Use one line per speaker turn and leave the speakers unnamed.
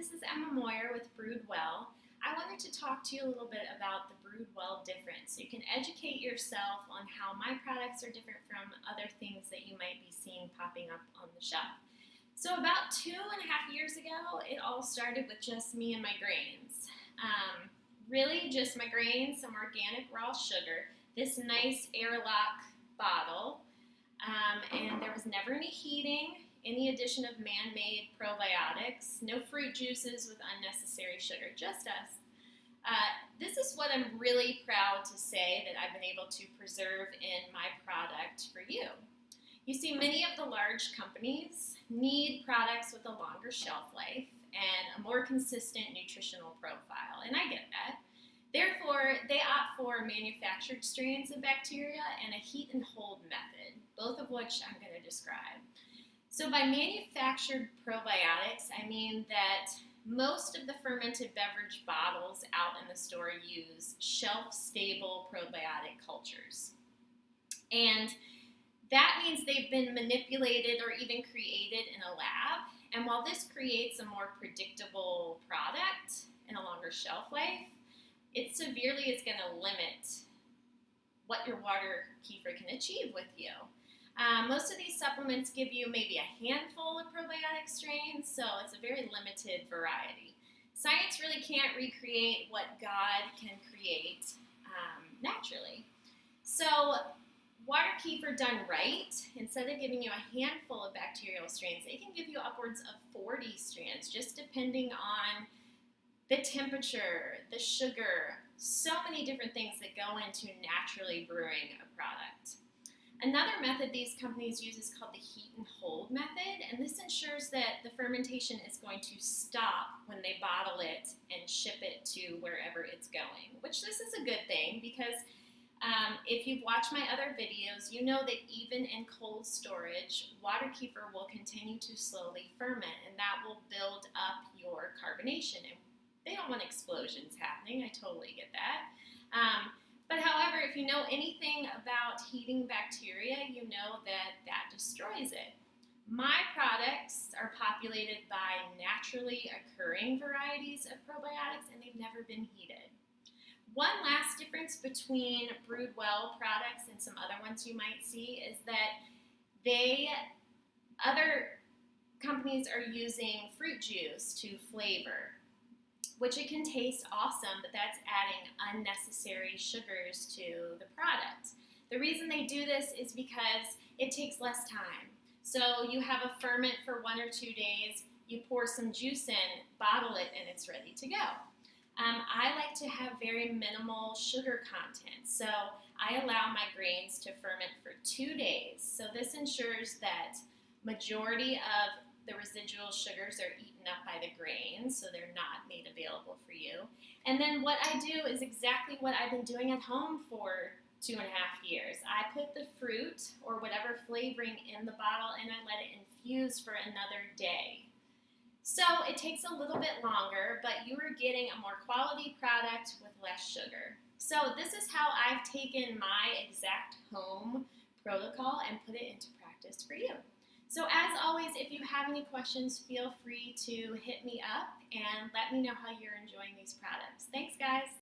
this is Emma Moyer with Brewed. I wanted to talk to you a little bit about the Brewed difference so you can educate yourself on how my products are different from other things that you might be seeing popping up on the shelf. So about 2.5 years ago, it all started with just me and my grains. Really just my grains, some organic raw sugar, this nice airlock bottle, and there was never any heating, any addition of man-made probiotics, no fruit juices with unnecessary sugar, just us. This is what I'm really proud to say that I've been able to preserve in my product for you. You see, many of the large companies need products with a longer shelf life and a more consistent nutritional profile, and I get that. Therefore, they opt for manufactured strains of bacteria and a heat and hold method, both of which I'm going to describe. So by manufactured probiotics, I mean that most of the fermented beverage bottles out in the store use shelf-stable probiotic cultures. And that means they've been manipulated or even created in a lab. And while this creates a more predictable product and a longer shelf life, it severely is going to limit what your water kefir can achieve with you. Most of these supplements give you maybe a handful of probiotic strains, so it's a very limited variety. Science really can't recreate what God can create naturally. So water kefir done right, instead of giving you a handful of bacterial strains, they can give you upwards of 40 strands, just depending on the temperature, the sugar, so many different things that go into naturally brewing a product. Another method these companies use is called the heat and hold method, and this ensures that the fermentation is going to stop when they bottle it and ship it to wherever it's going, which this is a good thing because if you've watched my other videos, you know that even in cold storage, water kefir will continue to slowly ferment, and that will build up your carbonation. And they don't want explosions happening. I totally get that. But however, if you know anything about heating bacteria, you know that that destroys it. My products are populated by naturally occurring varieties of probiotics, and they've never been heated. One last difference between Brewed products and some other ones you might see is that other companies are using fruit juice to flavor, which it can taste awesome, but that's adding unnecessary sugars to the product. The reason they do this is because it takes less time. So you have a ferment for 1 or 2 days, you pour some juice in, bottle it, and it's ready to go. I like to have very minimal sugar content, so I allow my grains to ferment for 2 days. So this ensures that majority of the residual sugars are eaten up by the grains, so they're not made available for you. And then what I do is exactly what I've been doing at home for 2.5 years. I put the fruit or whatever flavoring in the bottle and I let it infuse for another day. So it takes a little bit longer, but you are getting a more quality product with less sugar. So this is how I've taken my exact home protocol and put it into practice for you. So as always, if you have any questions, feel free to hit me up and let me know how you're enjoying these products. Thanks, guys.